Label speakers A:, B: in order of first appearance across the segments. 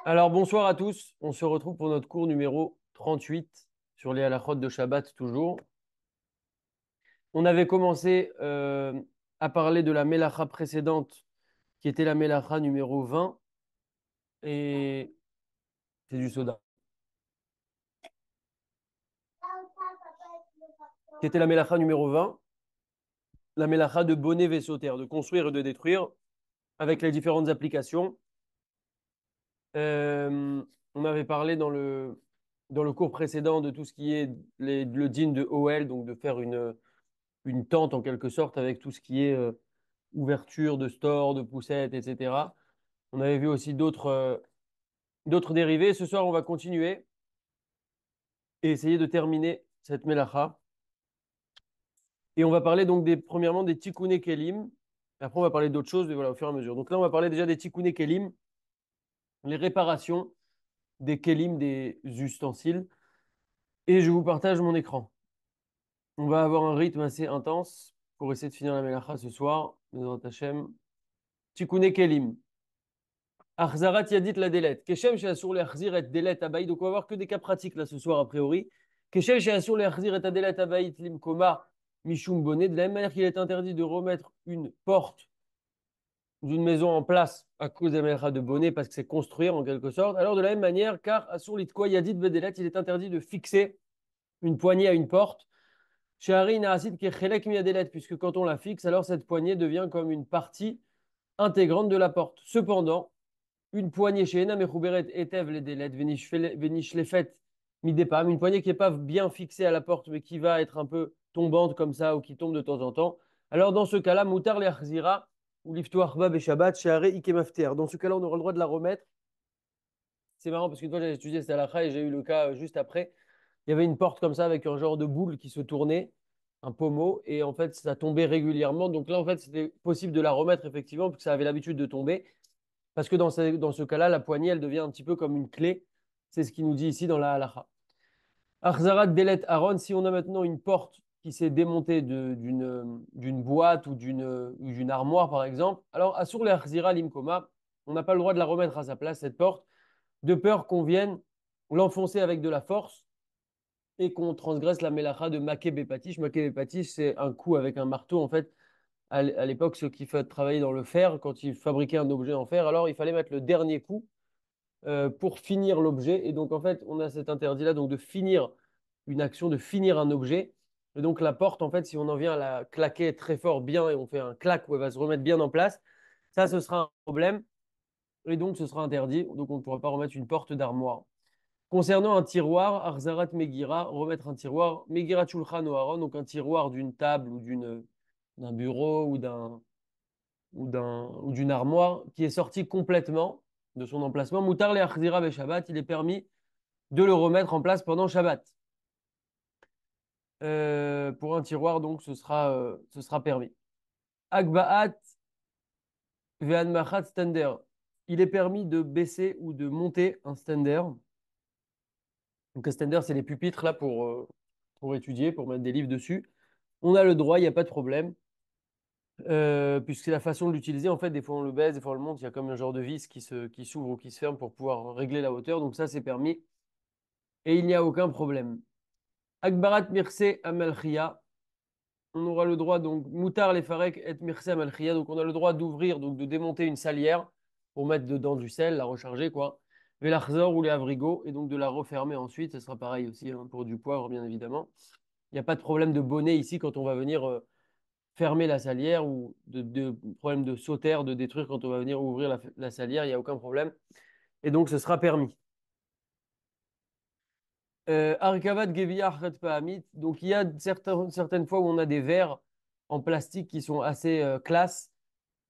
A: Alors bonsoir à tous, on se retrouve pour notre cours numéro 38 sur les halachot de Shabbat toujours. On avait commencé à parler de la mélacha précédente qui était la mélacha numéro 20 et c'est du soda. Qui était la mélacha numéro 20, la mélacha de bonner vaisseau terre, de construire et de détruire avec les différentes applications. On avait parlé dans le cours précédent de tout ce qui est le din de OL, donc de faire une tente en quelque sorte avec tout ce qui est ouverture de store, de poussettes, etc. On avait vu aussi d'autres dérivés. Ce soir, on va continuer et essayer de terminer cette melacha. Et on va parler donc premièrement des tikkun kelim. Après, on va parler d'autres choses, mais voilà, au fur et à mesure. Donc là, on va parler déjà des tikkun kelim, les réparations des kelim, des ustensiles. Et je vous partage mon écran. On va avoir un rythme assez intense pour essayer de finir la melacha ce soir. Bezrat Hashem. Tikkun kelim. Achzarat Yadit la Delet. Keshem Sheasur le Achzir et Delet Abaït. Donc on va voir que des cas pratiques là ce soir a priori. Keshem Sheasur le Achzir et Delet Abaït Limkoma Mishum Bonnet. De la même manière qu'il est interdit de remettre une porte d'une maison en place à cause des melcha de Bonnet parce que c'est construire en quelque sorte. Alors de la même manière, car Asur Litkoa Yadit Bedelet, il est interdit de fixer une poignée à une porte. Chez Harry Naasid Kechelek Miadelet, puisque quand on la fixe, alors cette poignée devient comme une partie intégrante de la porte. Cependant, une poignée chez Ena Mechouberet Etev les délais Venish les fêtes midepam, une poignée qui n'est pas bien fixée à la porte mais qui va être un peu tombante comme ça ou qui tombe de temps en temps. Alors dans ce cas-là, Moutar le Achzira ou Lifto Arba Beshabbat Share Ikemafter. Dans ce cas-là, on aura le droit de la remettre. C'est marrant parce que toi, j'ai étudié cette halakha et j'ai eu le cas juste après. Il y avait une porte comme ça avec un genre de boule qui se tournait, un pommeau, et en fait, ça tombait régulièrement. Donc là, en fait, c'était possible de la remettre effectivement, parce que ça avait l'habitude de tomber. Parce que dans ce cas-là, la poignée, elle devient un petit peu comme une clé. C'est ce qu'il nous dit ici dans la halakha. Achzarat Delet Aaron, si on a maintenant une porte qui s'est démontée d'une boîte ou d'une armoire, par exemple, alors Asur le Achzira Limkoma, on n'a pas le droit de la remettre à sa place, cette porte, de peur qu'on vienne l'enfoncer avec de la force et qu'on transgresse la mélacha de Maké Bepatish. Maké Bepatish, c'est un coup avec un marteau, en fait. À l'époque, ceux qui travaillaient dans le fer, quand ils fabriquaient un objet en fer, alors il fallait mettre le dernier coup pour finir l'objet. Et donc, en fait, on a cet interdit-là donc de finir une action, de finir un objet. Et donc, la porte, en fait, si on en vient à la claquer très fort, bien, et on fait un clac où elle va se remettre bien en place, ça, ce sera un problème. Et donc, ce sera interdit. Donc, on ne pourra pas remettre une porte d'armoire. Concernant un tiroir, Arzarat Megira, remettre un tiroir, Megira Chulchan ou Aaron, donc un tiroir d'une table ou d'un bureau ou d'une armoire qui est sorti complètement de son emplacement. Moutar le Achzira be Shabbat, il est permis de le remettre en place pendant Shabbat. Pour un tiroir, donc, ce sera permis. Akbaat ve'anmachat stander. Il est permis de baisser ou de monter un stander. Donc, un stander, c'est les pupitres là pour étudier, pour mettre des livres dessus. On a le droit, il n'y a pas de problème. Puisque c'est la façon de l'utiliser. En fait, des fois on le baisse, des fois on le monte. Il y a comme un genre de vis qui s'ouvre ou qui se ferme pour pouvoir régler la hauteur. Donc ça, c'est permis. Et il n'y a aucun problème. Akbarat mirse amalchia. On aura le droit, donc, moutar les farek et mirse amalchia. Donc on a le droit d'ouvrir, donc de démonter une salière pour mettre dedans du sel, la recharger, quoi. Velachzor ou les avrigots, et donc de la refermer ensuite. Ce sera pareil aussi hein, pour du poivre, bien évidemment. Il n'y a pas de problème de bonnet ici quand on va venir fermer la salière ou de problème de sautaire, de détruire quand on va venir ouvrir la salière, il n'y a aucun problème. Et donc, ce sera permis. Arkavat Gevia Achret Pahamit. Donc, il y a certaines fois où on a des verres en plastique qui sont assez classe.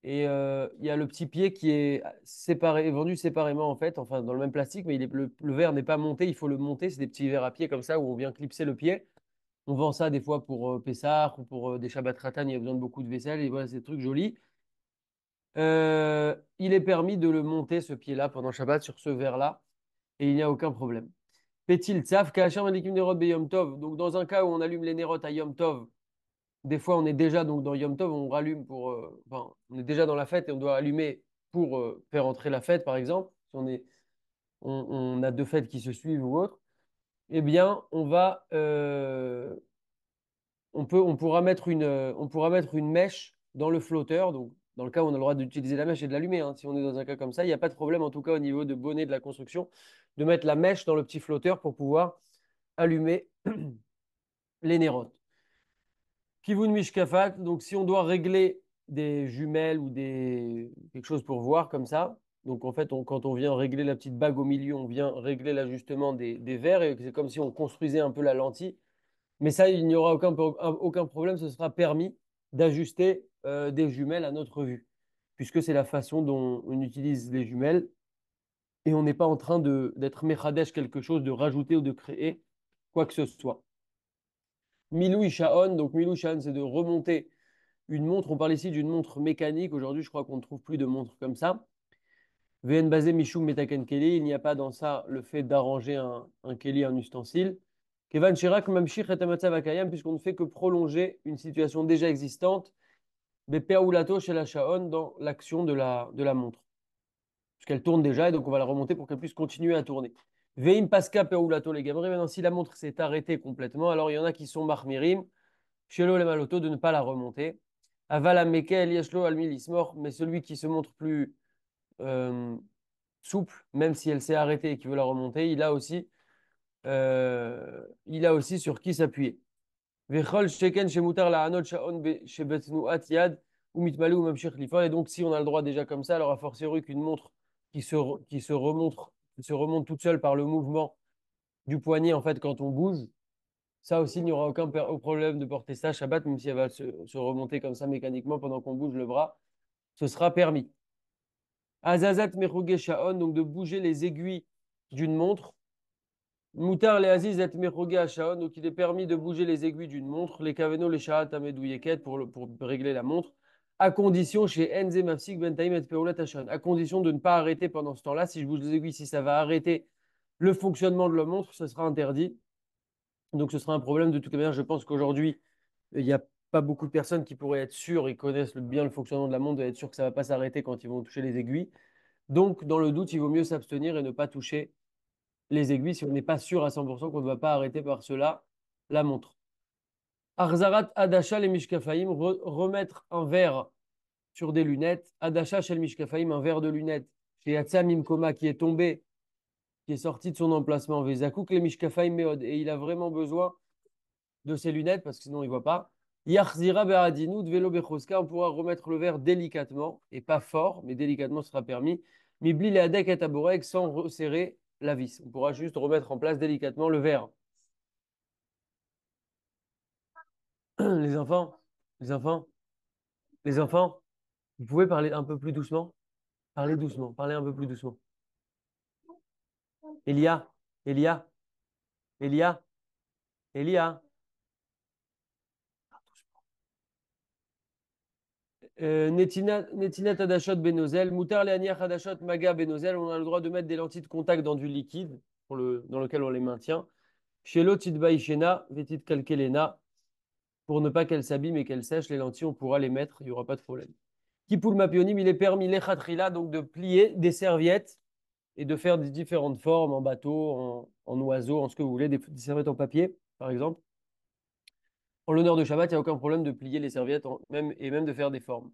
A: Et il y a le petit pied qui est séparé, vendu séparément en fait, enfin dans le même plastique, mais le verre n'est pas monté, il faut le monter. C'est des petits verres à pied comme ça où on vient clipser le pied. On vend ça des fois pour Pessah ou pour des Shabbat Ratan, il y a besoin de beaucoup de vaisselle et voilà, c'est des trucs jolis. Il est permis de le monter, ce pied-là, pendant Shabbat, sur ce verre-là, et il n'y a aucun problème. Pétil Tsaf, Kachar Malikim Nerot be Yom Tov. Donc, dans un cas où on allume les Nerot à Yom Tov, des fois, on est déjà donc, dans Yom Tov, on rallume enfin, on est déjà dans la fête et on doit allumer pour faire entrer la fête, par exemple. Si on est on a deux fêtes qui se suivent ou autre, eh bien, on pourra mettre une mèche dans le flotteur. Donc, dans le cas où on a le droit d'utiliser la mèche et de l'allumer, hein. Si on est dans un cas comme ça, il n'y a pas de problème, en tout cas au niveau de bonnet de la construction, de mettre la mèche dans le petit flotteur pour pouvoir allumer les nérotes. Kivun Mishkafat, donc si on doit régler des jumelles ou quelque chose pour voir comme ça, donc en fait, quand on vient régler la petite bague au milieu, on vient régler l'ajustement des verres et c'est comme si on construisait un peu la lentille. Mais ça, il n'y aura aucun problème, ce sera permis d'ajuster des jumelles à notre vue, puisque c'est la façon dont on utilise les jumelles et on n'est pas en train d'être mechadesh quelque chose, de rajouter ou de créer quoi que ce soit. Milou Ishaon, donc Milou Ishaon, c'est de remonter une montre. On parle ici d'une montre mécanique. Aujourd'hui, je crois qu'on ne trouve plus de montres comme ça. VN basé Mishum Metaken Keli, il n'y a pas dans ça le fait d'arranger un Keli, un ustensile. Kevan Shirak Mamshir et Tamatsav Akayam, puisqu'on ne fait que prolonger une situation déjà existante, Bepeaulato chez la Shaon dans l'action de la montre. Puisqu'elle tourne déjà et donc on va la remonter pour qu'elle puisse continuer à tourner. Veim Paska Peaulato les Gamri. Maintenant, si la montre s'est arrêtée complètement, alors il y en a qui sont Mahmirim, Shelo le Maloto, de ne pas la remonter. Avala Meke Eliashlo Almilismor, mais celui qui se montre plus euh, souple, même si elle s'est arrêtée et qui veut la remonter, il a aussi sur qui s'appuyer. Vechol sheken shemutar la hanot shaon shebetnuat yad ou mitmalu ou mamshir lifa. Et donc, si on a le droit déjà comme ça, alors a fortiori qu'une montre qui se remonte toute seule par le mouvement du poignet, en fait, quand on bouge, ça aussi, il n'y aura aucun problème de porter ça Shabbat, même si elle va se remonter comme ça mécaniquement pendant qu'on bouge le bras, ce sera permis. Azazat mechuge shaon, donc de bouger les aiguilles d'une montre. Moutar les aziz et mechoge shaon, donc il est permis de bouger les aiguilles d'une montre, les kaveno, les shahat amedouilleket pour régler la montre, à condition chez Enze Mafsik Bentaim et Peolat Hashan, à condition de ne pas arrêter pendant ce temps-là. Si je bouge les aiguilles, si ça va arrêter le fonctionnement de la montre, ce sera interdit. Donc ce sera un problème de toute manière. Je pense qu'aujourd'hui, il n'y a pas beaucoup de personnes qui pourraient être sûres et connaissent bien le fonctionnement de la montre, être sûres que ça ne va pas s'arrêter quand ils vont toucher les aiguilles. Donc, dans le doute, il vaut mieux s'abstenir et ne pas toucher les aiguilles si on n'est pas sûr à 100% qu'on ne va pas arrêter par cela la montre. Arzarat Adasha les Mishkafaim, remettre un verre sur des lunettes. Adasha chez le Mishkafaim, un verre de lunettes. Chez Yatsam Imkoma qui est tombé, qui est sorti de son emplacement. Vezakouk les Mishkafaim Meod. Et il a vraiment besoin de ses lunettes parce que sinon il ne voit pas. Yarzira Be'adinu, Velo Bechoska, on pourra remettre le verre délicatement et pas fort, mais délicatement ce sera permis. Mibli le Adek et Aborek sans resserrer la vis. On pourra juste remettre en place délicatement le verre. Les enfants, les enfants, les enfants, vous pouvez parler un peu plus doucement? Parlez doucement, parlez un peu plus doucement. Elia, Elia, Elia, Elia. Netinat Hadashot Benozel, Moutar Leaniach Hadashot Maga Benozel, on a le droit de mettre des lentilles de contact dans du liquide dans lequel on les maintient. Chez l'autre, Baishena, Vetit Kalkelena, pour ne pas qu'elles s'abîment et qu'elles sèchent, les lentilles, on pourra les mettre, il n'y aura pas de problème. Kipoul Mapionim, il est permis, les khatrila, donc de plier des serviettes et de faire des différentes formes en bateau, en oiseau, en ce que vous voulez, des serviettes en papier, par exemple. En l'honneur de Shabbat, il n'y a aucun problème de plier les serviettes et même de faire des formes.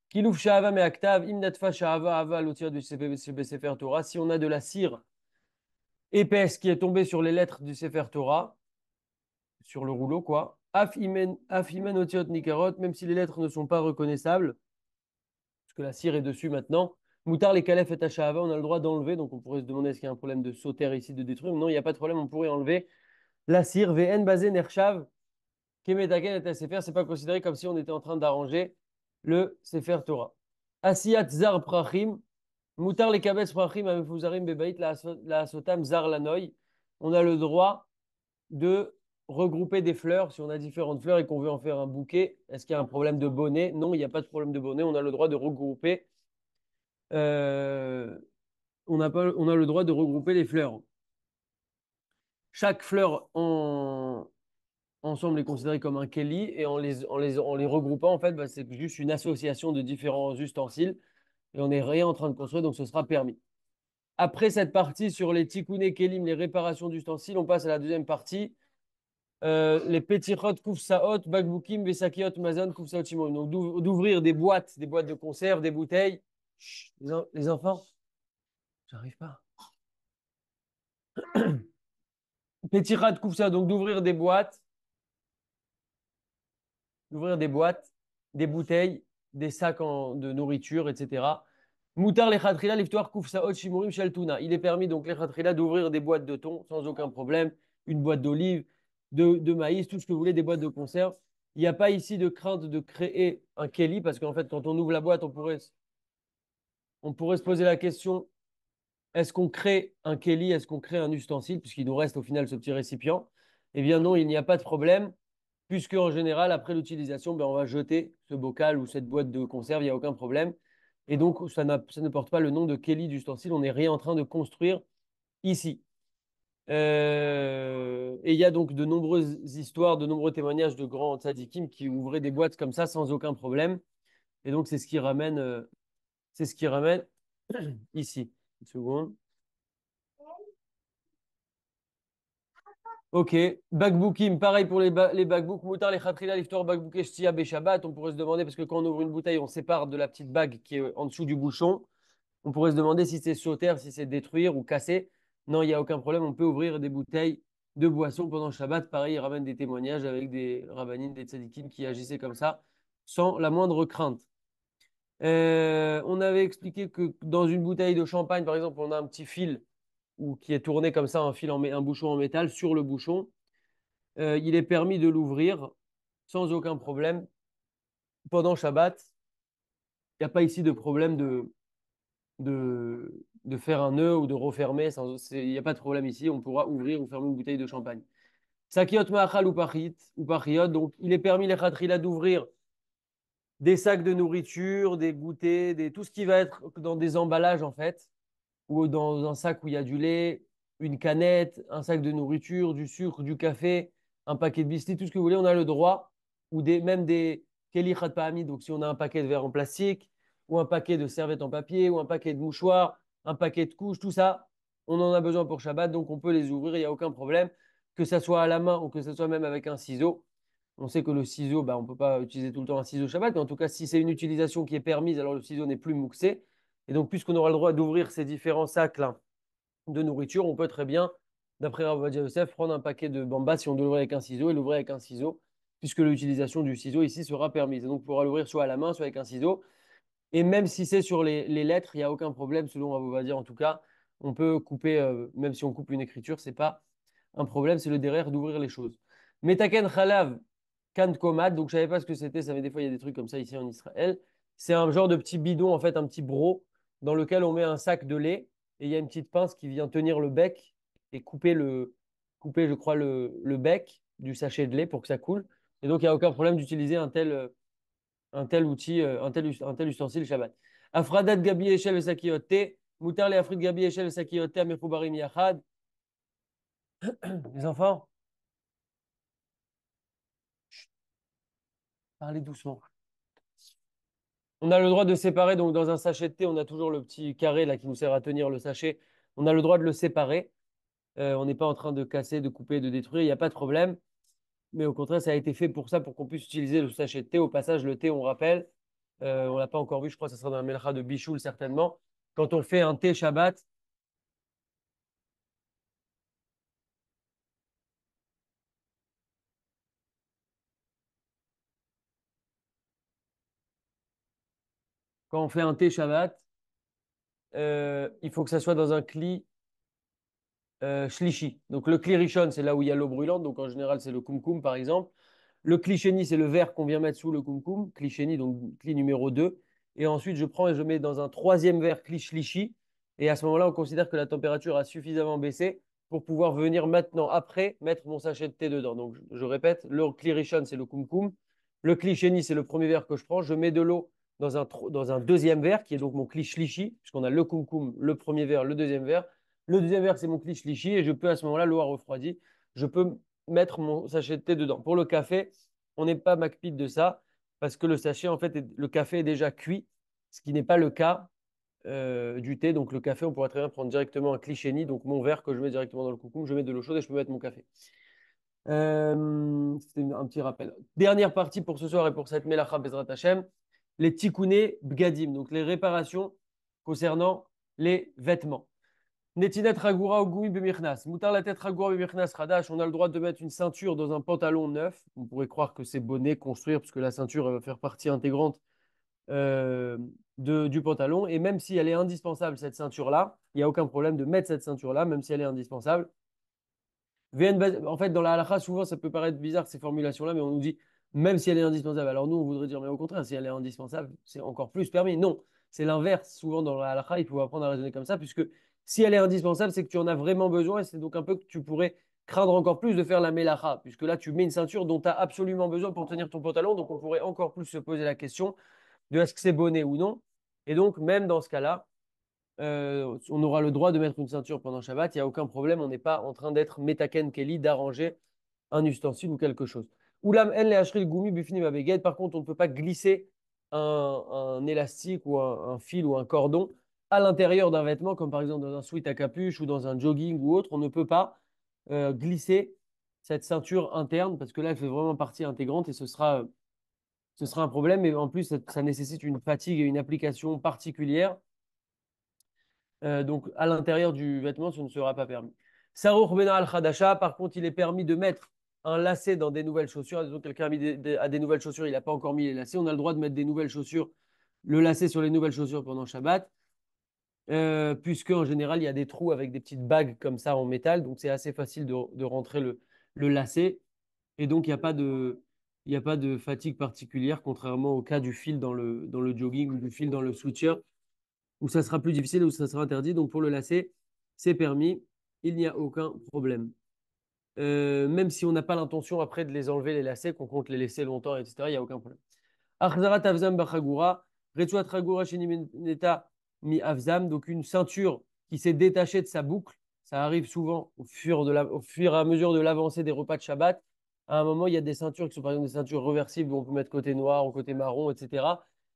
A: Kilouf shahava me aktav, imnatfa shahava ava lotir du Sefer Torah. Si on a de la cire épaisse qui est tombée sur les lettres du Sefer Torah, sur le rouleau, quoi. Af imen otiot nikarot, même si les lettres ne sont pas reconnaissables, parce que la cire est dessus maintenant. Moutar les kalef et shahava, on a le droit d'enlever, donc on pourrait se demander est-ce qu'il y a un problème de sauter ici, de détruire. Non, il n'y a pas de problème, on pourrait enlever la cire. VN basé nershav, kemetaken et Sefer, c'est pas considéré comme si on était en train d'arranger le Sefer Torah. Asiyat zar prachim, Moutar les kabetz prachim amefuzarim bebait la sotam zar lanoy. On a le droit de regrouper des fleurs. Si on a différentes fleurs et qu'on veut en faire un bouquet, est-ce qu'il y a un problème de bonnet? Non, il n'y a pas de problème de bonnet. On a le droit de regrouper. euh, on a le droit de regrouper les fleurs. Chaque fleur ensemble est considérée comme un keli et en les regroupant, en fait, bah, c'est juste une association de différents ustensiles et on n'est rien en train de construire, donc ce sera permis. Après cette partie sur les tikkun kelim, les réparations d'ustensiles, on passe à la deuxième partie. Les petichot kufsaot, bakbukim, vesakiot, mazon, kufsaot, shimorim. Donc d'ouvrir des boîtes de conserve, des bouteilles. Chut, les enfants, j'arrive pas. Petichot kufsa, donc d'ouvrir des boîtes, des bouteilles, des sacs de nourriture, etc. Moutar les khatrila, l'iftoir kufsaot, shimorim, shaltuna. Il est permis donc les khatrila d'ouvrir des boîtes de thon sans aucun problème, une boîte d'olive, de maïs, tout ce que vous voulez, des boîtes de conserve. Il n'y a pas ici de crainte de créer un keli parce qu'en fait, quand on ouvre la boîte, on pourrait se poser la question, est-ce qu'on crée un keli, est-ce qu'on crée un ustensile, puisqu'il nous reste au final ce petit récipient? Eh bien non, il n'y a pas de problème, puisque en général, après l'utilisation, ben, on va jeter ce bocal ou cette boîte de conserve, il n'y a aucun problème. Et donc, ça ne porte pas le nom de keli d'ustensile, on n'est rien en train de construire ici. Et il y a donc de nombreuses histoires, de nombreux témoignages de grands tzadikim qui ouvraient des boîtes comme ça sans aucun problème. Et donc, c'est ce qui ramène ici. Une seconde. Ok. Bakboukim, pareil pour les bakbouks. Moutar, les khatrila, l'iftar, bakbouk, eshtia, beshabat. On pourrait se demander, parce que quand on ouvre une bouteille, on sépare de la petite bague qui est en dessous du bouchon. On pourrait se demander si c'est sauter, si c'est détruire ou casser. Non, il n'y a aucun problème. On peut ouvrir des bouteilles de boissons pendant le Shabbat. Pareil, ils ramènent des témoignages avec des rabbanines, des tzadikim qui agissaient comme ça, sans la moindre crainte. On avait expliqué que dans une bouteille de champagne, par exemple, on a un petit fil ou qui est tourné comme ça, un bouchon en métal sur le bouchon. Il est permis de l'ouvrir sans aucun problème pendant Shabbat. Il n'y a pas ici de problème de faire un nœud ou de refermer. Il n'y a pas de problème ici. On pourra ouvrir ou fermer une bouteille de champagne. Sakiot ma'achal ou pariot. Donc, il est permis les khatrila d'ouvrir des sacs de nourriture, des goûters, tout ce qui va être dans des emballages en fait, ou dans un sac où il y a du lait, une canette, un sac de nourriture, du sucre, du café, un paquet de biscuits, tout ce que vous voulez, on a le droit, ou même des keli khat pa'amid, donc si on a un paquet de verre en plastique, ou un paquet de serviettes en papier, ou un paquet de mouchoirs, un paquet de couches, tout ça, on en a besoin pour Shabbat, donc on peut les ouvrir, il n'y a aucun problème, que ça soit à la main ou que ça soit même avec un ciseau. On sait que le ciseau, bah, on ne peut pas utiliser tout le temps un ciseau Shabbat, mais en tout cas, si c'est une utilisation qui est permise, alors le ciseau n'est plus mouxé. Et donc, puisqu'on aura le droit d'ouvrir ces différents sacs-là de nourriture, on peut très bien, d'après Rav Ovadia Yosef, prendre un paquet de bamba si on doit l'ouvrir avec un ciseau et l'ouvrir avec un ciseau, puisque l'utilisation du ciseau ici sera permise. Et donc, on pourra l'ouvrir soit à la main, soit avec un ciseau. Et même si c'est sur les lettres, il n'y a aucun problème, selon Rav Ovadia en tout cas. On peut couper, même si on coupe une écriture, c'est pas un problème, c'est le derrière d'ouvrir les choses. Metaken Khalav Kant Komad, donc je savais pas ce que c'était, ça fait des fois il y a des trucs comme ça ici en Israël. C'est un genre de petit bidon, en fait, un petit broc dans lequel on met un sac de lait et il y a une petite pince qui vient tenir le bec et couper, je crois, le bec du sachet de lait pour que ça coule. Et donc il n'y a aucun problème d'utiliser un tel outil, un tel ustensile Shabbat. Afradat Gabi Eshel et Sakiote, Moutar les Afrid Gabi Eshel et Sakiote, Amechoubarim Yachad. Les enfants, parlez doucement. On a le droit de séparer, donc dans un sachet de thé, on a toujours le petit carré là qui nous sert à tenir le sachet. On a le droit de le séparer. On n'est pas en train de casser, de couper, de détruire, il n'y a pas de problème. Mais au contraire, ça a été fait pour ça, pour qu'on puisse utiliser le sachet de thé. Au passage, le thé, on rappelle, on ne l'a pas encore vu, je crois que ça sera dans la melcha de Bichoul certainement. Quand on fait un thé Shabbat, quand on fait un thé Shabbat, il faut que ça soit dans un kli shlishi. Donc le kli rishon, c'est là où il y a l'eau brûlante. Donc en général, c'est le kumkum par exemple. Le kli sheni, c'est le verre qu'on vient mettre sous le kumkum. Kli sheni, donc kli numéro 2. Et ensuite, je prends et je mets dans un troisième verre kli shlishi. Et à ce moment-là, on considère que la température a suffisamment baissé pour pouvoir venir maintenant, après, mettre mon sachet de thé dedans. Donc je répète, le kli rishon, c'est le kumkum. Le kli sheni, c'est le premier verre que je prends. Je mets de l'eau dans un deuxième verre, qui est donc mon kli shlishi, puisqu'on a le kumkum, le premier verre, le deuxième verre. Le deuxième verre, c'est mon kli shlishi et je peux à ce moment-là, l'eau a refroidi, je peux mettre mon sachet de thé dedans. Pour le café, on n'est pas macpide de ça parce que le sachet, en fait, le café est déjà cuit, ce qui n'est pas le cas du thé. Donc le café, on pourrait très bien prendre directement un clichéni, donc mon verre que je mets directement dans le coucou, je mets de l'eau chaude et je peux mettre mon café. C'était un petit rappel. Dernière partie pour ce soir et pour cette Melacha Bezrat Hashem, les tikkuné bgadim, donc les réparations concernant les vêtements. Netinet ragura ou gumi bemichnas. Moutar la tête ragura bemichnas radash. On a le droit de mettre une ceinture dans un pantalon neuf. On pourrait croire que c'est bonnet construire parce que la ceinture elle va faire partie intégrante euh, du pantalon. Et même si elle est indispensable, cette ceinture-là, il n'y a aucun problème de mettre cette ceinture-là, même si elle est indispensable. En fait, dans la halakha, souvent, ça peut paraître bizarre ces formulations-là, mais on nous dit même si elle est indispensable. Alors nous, on voudrait dire, mais au contraire, si elle est indispensable, c'est encore plus permis. Non, c'est l'inverse. Souvent, dans la halakha, il faut apprendre à raisonner comme ça, puisque si elle est indispensable, c'est que tu en as vraiment besoin, et c'est donc un peu que tu pourrais craindre encore plus de faire la melacha, puisque là, tu mets une ceinture dont tu as absolument besoin pour tenir ton pantalon, donc on pourrait encore plus se poser la question de est-ce que c'est bonnet ou non. Et donc, même dans ce cas-là, on aura le droit de mettre une ceinture pendant Shabbat, il n'y a aucun problème, on n'est pas en train d'être metaken keli, d'arranger un ustensile ou quelque chose. Oulam en le hachri goumi bifnim abeged. Par contre, on ne peut pas glisser un élastique ou un fil ou un cordon à l'intérieur d'un vêtement, comme par exemple dans un sweat à capuche ou dans un jogging ou autre. On ne peut pas glisser cette ceinture interne parce que là, elle fait vraiment partie intégrante et ce sera un problème. Et en plus, ça nécessite une fatigue et une application particulière. Donc, à l'intérieur du vêtement, ce ne sera pas permis. Sarour bena al khadasha, par contre, il est permis de mettre un lacet dans des nouvelles chaussures. Donc, quelqu'un a des nouvelles chaussures, il n'a pas encore mis les lacets. On a le droit de mettre des nouvelles chaussures, le lacet sur les nouvelles chaussures pendant Shabbat, puisque en général, il y a des trous avec des petites bagues comme ça en métal. Donc, c'est assez facile de rentrer le lacet. Et donc, il n'y a pas de fatigue particulière, contrairement au cas du fil dans le jogging ou du fil dans le sweatshirt où ça sera plus difficile, où ça sera interdit. Donc pour le lacet, c'est permis, il n'y a aucun problème. Même si on n'a pas l'intention après de les enlever, les lacets, qu'on compte les laisser longtemps, etc., il n'y a aucun problème. Achzarat avzam bachagura, retsuat ragura shenimineta mi avzam, donc une ceinture qui s'est détachée de sa boucle. Ça arrive souvent au fur et à mesure de l'avancée des repas de Shabbat. À un moment, il y a des ceintures qui sont par exemple des ceintures réversibles où on peut mettre côté noir ou côté marron, etc.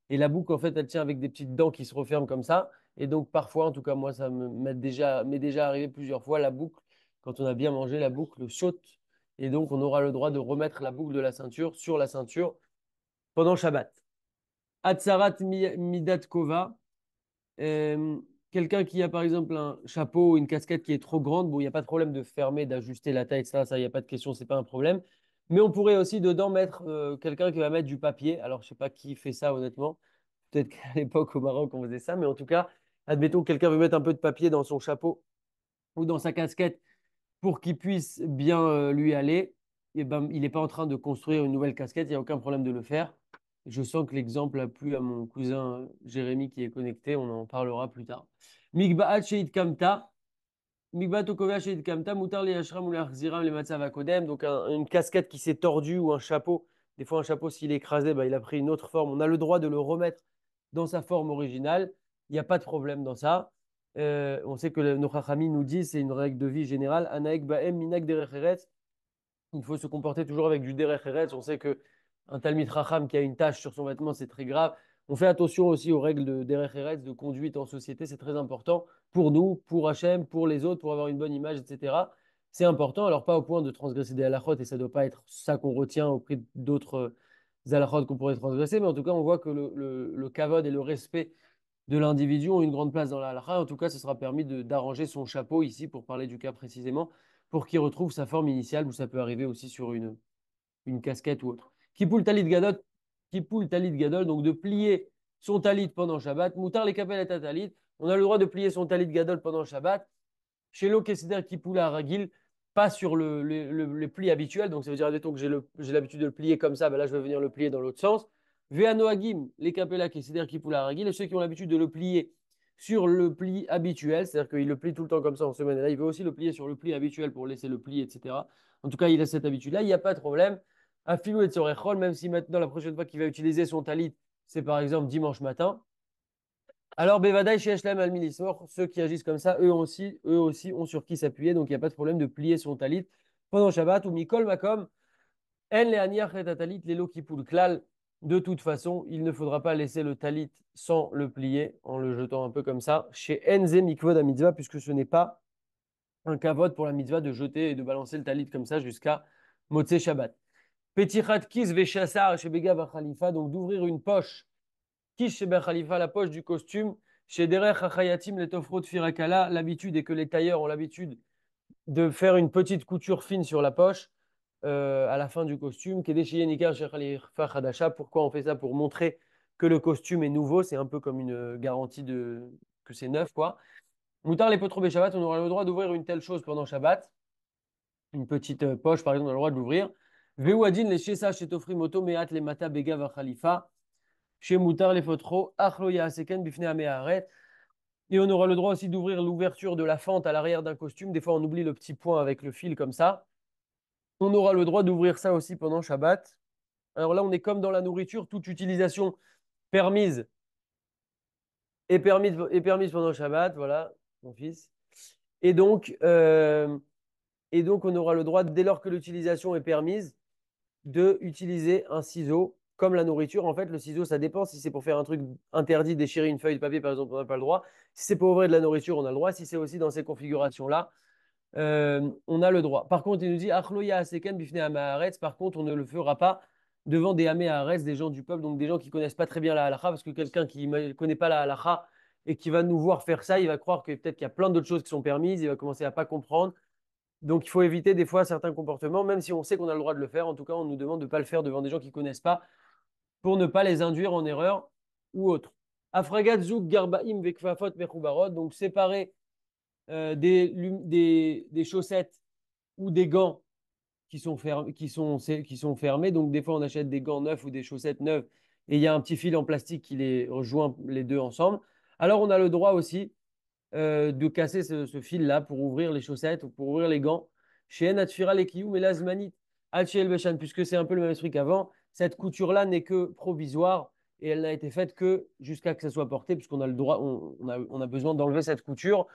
A: Et la boucle, en fait, elle tient avec des petites dents qui se referment comme ça. Et donc, parfois, en tout cas, moi, ça m'est déjà arrivé plusieurs fois, la boucle, quand on a bien mangé, la boucle saute. Et donc, on aura le droit de remettre la boucle de la ceinture sur la ceinture pendant Shabbat. Atsarat Midat Kova, euh, quelqu'un qui a par exemple un chapeau ou une casquette qui est trop grande, bon, il n'y a pas de problème de fermer, d'ajuster la taille, ça, il n'y a pas de question, c'est pas un problème. Mais on pourrait aussi dedans mettre quelqu'un qui va mettre du papier. Alors, je sais pas qui fait ça honnêtement. Peut-être qu'à l'époque au Maroc, on faisait ça, mais en tout cas, admettons que quelqu'un veut mettre un peu de papier dans son chapeau ou dans sa casquette pour qu'il puisse bien lui aller, et ben, il n'est pas en train de construire une nouvelle casquette, il n'y a aucun problème de le faire. Je sens que l'exemple a plu à mon cousin Jérémy qui est connecté, on en parlera plus tard. Mikba'at Sheit Kamta, Mikba'at Okovia Sheit Kamta, Mutar li Ashram ou li Matzav Akodem, donc une casquette qui s'est tordue ou un chapeau. Des fois, un chapeau, s'il est écrasé, ben, il a pris une autre forme. On a le droit de le remettre dans sa forme originale. Il n'y a pas de problème dans ça. On sait que nos Chachamim nous disent, c'est une règle de vie générale, Anaek Ba'em Minak Derech Eretz. Il faut se comporter toujours avec du Derech Eretz. On sait que un Talmid Chacham qui a une tache sur son vêtement, c'est très grave. On fait attention aussi aux règles de Derech Eretz, de conduite en société, c'est très important pour nous, pour Hachem, pour les autres, pour avoir une bonne image, etc. C'est important, alors pas au point de transgresser des halachot, et ça ne doit pas être ça qu'on retient au prix d'autres halachot qu'on pourrait transgresser, mais en tout cas, on voit que le kavod et le respect de l'individu ont une grande place dans la halakha. En tout cas, ce sera permis d'arranger son chapeau ici, pour parler du cas précisément, pour qu'il retrouve sa forme initiale, où ça peut arriver aussi sur une casquette ou autre. Kipoul talit gadol, kipoul talit gadol, donc de plier son talit pendant Shabbat. Moutar les kapel et talit, on a le droit de plier son talit gadol pendant Shabbat. Chez l'Okesider Kipoul à Ragil, pas sur le pli habituel, donc ça veut dire, admettons que j'ai l'habitude de le plier comme ça, ben là je vais venir le plier dans l'autre sens. Veanoagim, les Kapela Kesider Kipoul à Ragil, et ceux qui ont l'habitude de le plier sur le pli habituel, c'est-à-dire qu'il le plie tout le temps comme ça en semaine, et là il veut aussi le plier sur le pli habituel pour laisser le pli, etc. En tout cas, il a cette habitude-là, il n'y a pas de problème. Afilou et Tsorechol, même si maintenant, la prochaine fois qu'il va utiliser son talit, c'est par exemple dimanche matin. Alors, Bevadaï chez Echlem al Milisor, ceux qui agissent comme ça, eux aussi ont sur qui s'appuyer, donc il n'y a pas de problème de plier son talit pendant Shabbat ou Mikol Makom, En le Aniach et Talit, les qui klal. de toute façon, il ne faudra pas laisser le talit sans le plier, en le jetant un peu comme ça, chez Enze Mikvod à mitzvah, puisque ce n'est pas un kavod pour la mitzvah de jeter et de balancer le talit comme ça jusqu'à Motzei Shabbat. Petichat kis vechassar chez Bega Khalifa, donc d'ouvrir une poche, kish chez Khalifa, la poche du costume, chez Derech Achayatim, les Tofrot Firakala, l'habitude est que les tailleurs ont l'habitude de faire une petite couture fine sur la poche à la fin du costume. Pourquoi on fait ça? Pour montrer que le costume est nouveau. C'est un peu comme une garantie que c'est neuf, quoi. Moutar les potrobé Shabbat, on aura le droit d'ouvrir une telle chose pendant Shabbat. Une petite poche, par exemple, on a le droit de l'ouvrir. Veuadin les shesa chez Tofri Moto Meat les Mata Bega Khalifa. Chez Moutar les Fotro, Achloya Seken Bifne Ameharet. Et on aura le droit aussi d'ouvrir l'ouverture de la fente à l'arrière d'un costume. Des fois, on oublie le petit point avec le fil comme ça. On aura le droit d'ouvrir ça aussi pendant Shabbat. Alors là, on est comme dans la nourriture, toute utilisation permise est permise pendant Shabbat. Voilà, mon fils. Et donc, euh, et donc, on aura le droit, dès lors que l'utilisation est permise, de utiliser un ciseau comme la nourriture. En fait, le ciseau, ça dépend. Si c'est pour faire un truc interdit, déchirer une feuille de papier, par exemple, on n'a pas le droit. Si c'est pour ouvrir de la nourriture, on a le droit. Si c'est aussi dans ces configurations-là, on a le droit. Par contre, il nous dit Achloya aseken bifne Haaretz. Par contre, on ne le fera pas devant des Hamé Haaretz, des gens du peuple, donc des gens qui connaissent pas très bien la halakha, parce que quelqu'un qui ne connaît pas la halakha et qui va nous voir faire ça, il va croire que peut-être qu'il y a plein d'autres choses qui sont permises, il va commencer à pas comprendre. Donc, il faut éviter des fois certains comportements, même si on sait qu'on a le droit de le faire. En tout cas, on nous demande de ne pas le faire devant des gens qui ne connaissent pas pour ne pas les induire en erreur ou autre. Afragat zouk garbaim vekfafot mechubarot, donc séparer des chaussettes ou des gants qui sont fermés. Donc, des fois, on achète des gants neufs ou des chaussettes neuves et il y a un petit fil en plastique qui les rejoint les deux ensemble. Alors, on a le droit aussi de casser ce fil-là pour ouvrir les chaussettes ou pour ouvrir les gants. Chez Natfira les Kiyum et Lazmanit, El Beshan, puisque c'est un peu le même truc qu'avant, cette couture-là n'est que provisoire et elle n'a été faite que jusqu'à que ça soit porté, puisqu'on a le droit, on a besoin d'enlever cette couture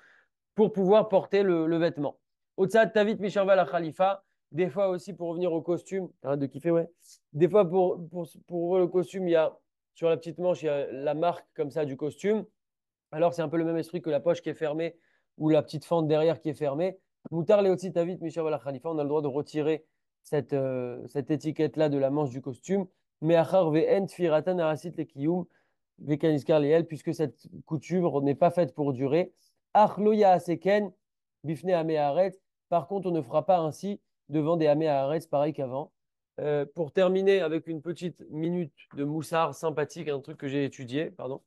A: pour pouvoir porter le vêtement. Au-delà de Tavit Misharva la Khalifa, des fois aussi pour revenir au costume, arrête de kiffer, ouais. Des fois pour ouvrir le costume, il y a sur la petite manche, il y a la marque comme ça du costume. Alors, c'est un peu le même esprit que la poche qui est fermée ou la petite fente derrière qui est fermée. Moutar Leotzi Tavit Mishav Khalifa, on a le droit de retirer cette étiquette-là de la manche du costume. Mais Achar Ve'en Tfiratan Arasit Lekiyum Vekaniskar Leel, puisque cette couture n'est pas faite pour durer. Achloya Aseken Bifne Ameharet. Par contre, on ne fera pas ainsi devant des Ameharet, pareil qu'avant. Pour terminer avec une petite minute de moussard sympathique, un truc que j'ai étudié, pardon.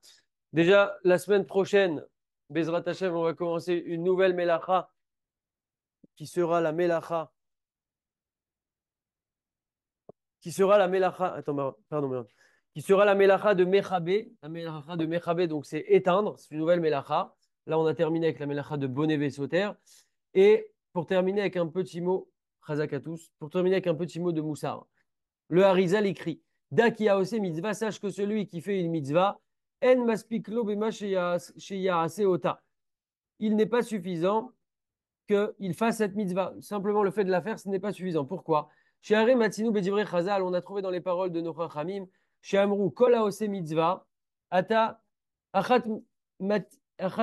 A: Déjà, la semaine prochaine, Bezrat Hashem, on va commencer une nouvelle Melacha qui sera la Melacha. Qui sera la Melacha. Attends, pardon, merde. Qui sera la Melacha de Mechabé. La Melacha de Mechabé, donc c'est éteindre. C'est une nouvelle Melacha. Là, on a terminé avec la Melacha de Bonévé Sauter. Et pour terminer avec un petit mot, Chazak à tous, pour terminer avec un petit mot de Moussard. Le Harizal écrit Daki Aose mitzvah, sache que celui qui fait une mitzvah, En maspiklo bema sheyaase ota. Il n'est pas suffisant qu'il fasse cette mitzvah. Simplement le fait de la faire, ce n'est pas suffisant. Pourquoi? Chez Haré Matsinou Bedivrei Chazal, on a trouvé dans les paroles de nos Chachamim, chez Amrou, Kol Haose mitzvah, Ata Achat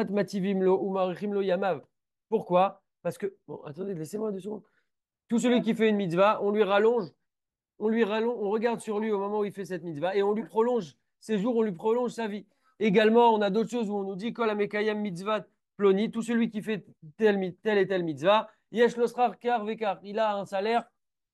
A: Mativim lo ou Marichim lo Yamav. Pourquoi? Parce que, bon, attendez, laissez-moi 2 secondes. Tout celui qui fait une mitzvah, on regarde sur lui au moment où il fait cette mitzvah et on lui prolonge ses jours, on lui prolonge sa vie. Également, on a d'autres choses où on nous dit Kol Amekayam mitzvah ploni, tout celui qui fait telle et telle mitzvah, yesh losrar kar vekar, il a un salaire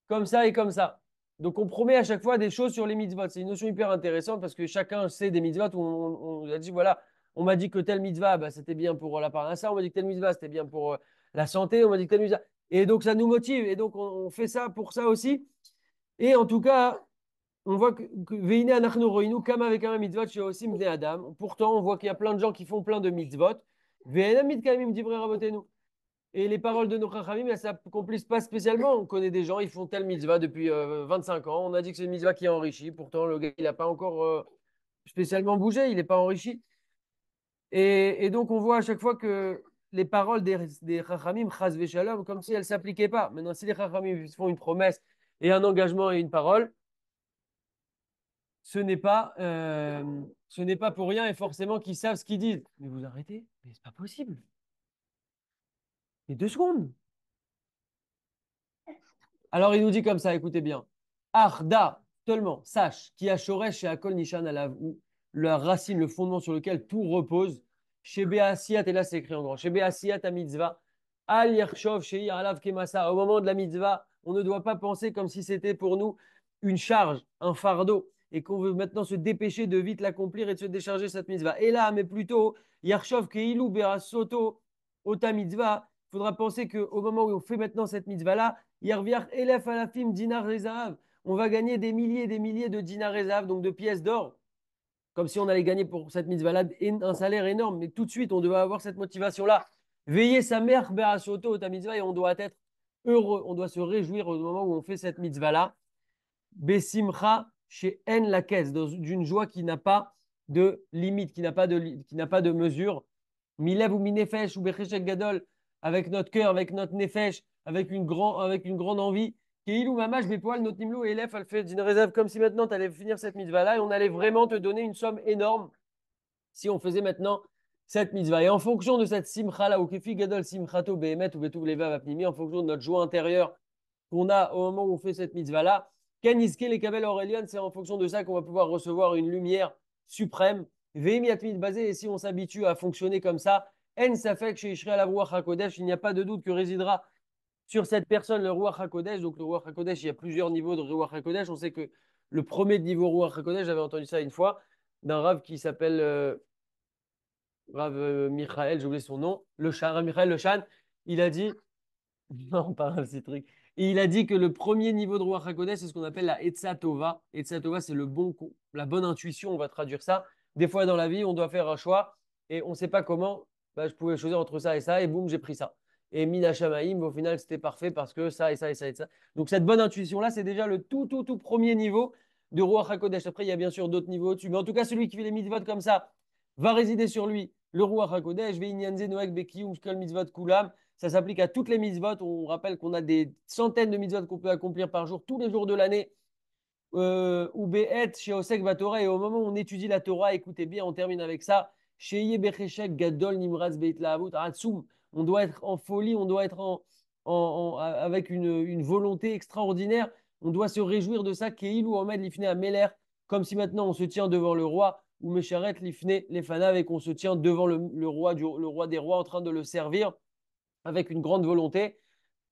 A: comme ça et comme ça. Donc on promet à chaque fois des choses sur les mitzvot. C'est une notion hyper intéressante parce que chacun sait des mitzvot où on a dit voilà, on m'a dit que telle mitzvah, bah, c'était bien pour la parnassa, on m'a dit que telle mitzvah, c'était bien pour la santé, on m'a dit que telle mitzvah. Et donc ça nous motive et donc on fait ça pour ça aussi. Et en tout cas, on voit que Veine anachnu roinu kama avec un mitzvot chez aussi mdei adam. Pourtant, on voit qu'il y a plein de gens qui font plein de mitzvot. Veine mitkamim divrei rabotenu. Et les paroles de nos chachamim, elles ne s'accomplissent pas spécialement. On connaît des gens, ils font telle mitzvah depuis 25 ans. On a dit que c'est une mitzvah qui est enrichie. Pourtant, le gars, il n'a pas encore spécialement bougé, il n'est pas enrichi. Et donc, on voit à chaque fois que les paroles des chachamim, chas v'shalom, comme si elles ne s'appliquaient pas. Maintenant, si les chachamim font une promesse et un engagement et une parole, ce n'est pas pour rien et forcément qu'ils savent ce qu'ils disent. Mais vous arrêtez? Mais c'est pas possible. Et 2 secondes. Alors il nous dit comme ça, écoutez bien. Arda, seulement, sache, qui a Shoresh et Akol Nishan Alav, ou la racine, le fondement sur lequel tout repose. Chez Be'asiyat, et là c'est écrit en grand, chez Be'asiyat à mitzvah, Al Yershov, chez Alav Kemasa. Au moment de la mitzvah, on ne doit pas penser comme si c'était pour nous une charge, un fardeau, et qu'on veut maintenant se dépêcher de vite l'accomplir et de se décharger cette mitzvah. Et là, mais plutôt, Yershov Keilu Be'asoto, Ota mitzvah, il faudra penser qu'au moment où on fait maintenant cette mitzvah-là, Yarviach Elef Alafim Dinar Rezav. On va gagner des milliers et des milliers de dinars Rezav, donc de pièces d'or, comme si on allait gagner pour cette mitzvah-là un salaire énorme. Mais tout de suite, on doit avoir cette motivation-là. Veiller sa mère, Be'asoto, ta mitzvah, et on doit être heureux, on doit se réjouir au moment où on fait cette mitzvah-là. Besimcha chez En la caisse, d'une joie qui n'a pas de limite, qui n'a pas de mesure. Milev ou minefesh ou becheshek gadol, avec notre cœur, avec notre nefesh, avec une grande envie. Keilou mamash bepoal notre nimlo elef al fait d'une réserve, comme si maintenant tu allais finir cette mitzvah-là et on allait vraiment te donner une somme énorme si on faisait maintenant cette mitzvah. Et en fonction de cette simcha-là, ou kefi gadol simchato behemet ou betuv levav apnimi, en fonction de notre joie intérieure qu'on a au moment où on fait cette mitzvah-là, Ken iske les kabel Aurélien, c'est en fonction de ça qu'on va pouvoir recevoir une lumière suprême. Veimi atmid basé, et si on s'habitue à fonctionner comme ça, En safek chez Ishrael la Ruach HaKodesh, il n'y a pas de doute que résidera sur cette personne le Ruach HaKodesh. Donc le Ruach HaKodesh, il y a plusieurs niveaux de Ruach HaKodesh. On sait que le premier niveau Ruach HaKodesh, j'avais entendu ça une fois, d'un rave qui s'appelle Rav Michael, j'ai oublié son nom, le Shan, Rav Michael Le Shan, il a dit, non, pas un petit truc. Et il a dit que le premier niveau de Ruach HaKodesh, c'est ce qu'on appelle la Etzat Tova. Etzat Tova, c'est la bonne intuition, on va traduire ça. Des fois dans la vie, on doit faire un choix et on ne sait pas comment. Bah, je pouvais choisir entre ça et ça, et boum, j'ai pris ça. Et Mina Shamaim, au final, c'était parfait parce que ça et ça et ça et ça. Donc cette bonne intuition-là, c'est déjà le tout premier niveau de Ruach HaKodesh. Après, il y a bien sûr d'autres niveaux au-dessus. Mais en tout cas, celui qui fait les mitzvot comme ça va résider sur lui le Ruach HaKodesh, Ve'inyanze Noek Bekiyum Shkol Mitzvot Kulam. Ça s'applique à toutes les mitzvot. On rappelle qu'on a des centaines de mitzvot qu'on peut accomplir par jour, tous les jours de l'année. Ou Be'et, chez Osek Vatorah. Et au moment où on étudie la Torah, écoutez bien, on termine avec ça. Chez Yebecheshek Gadol Nimraz Beit Lahavut Atzum. On doit être en folie, on doit être avec une volonté extraordinaire. On doit se réjouir de ça. Keil ou Ahmed Lifne à Meler, comme si maintenant on se tient devant le roi, ou Mesharet Lifne Lefanav, et qu'on se tient devant le roi des rois en train de le servir avec une grande volonté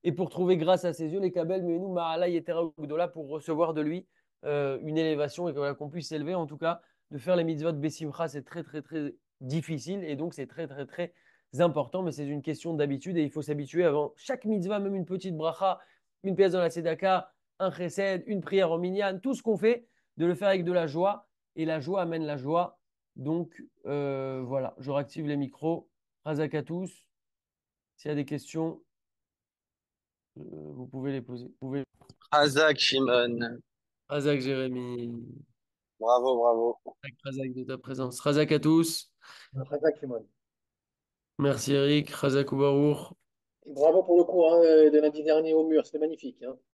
A: et pour trouver grâce à ses yeux les Kabel, mais nous, Ma'ala Yetera Ugdola, pour recevoir de lui une élévation et voilà, qu'on puisse s'élever. En tout cas, de faire les mitzvot Bessimcha, c'est très difficile et donc c'est très important, mais c'est une question d'habitude et il faut s'habituer avant chaque mitzvah, même une petite bracha, une pièce dans la tzedaka, un chesed, une prière en minyan, tout ce qu'on fait, de le faire avec de la joie et la joie amène la joie. Donc voilà, je réactive les micros. Razak à tous. S'il y a des questions, vous pouvez les poser. Vous pouvez.
B: Razak Shimon.
A: Razak Jérémy,
B: Bravo, bravo.
A: Razak de ta présence. Razak à tous.
C: Razak Shimon.
A: Merci Eric. Razak Oubarour.
C: Et bravo pour le cours hein, de lundi dernier au mur, c'était magnifique. Hein.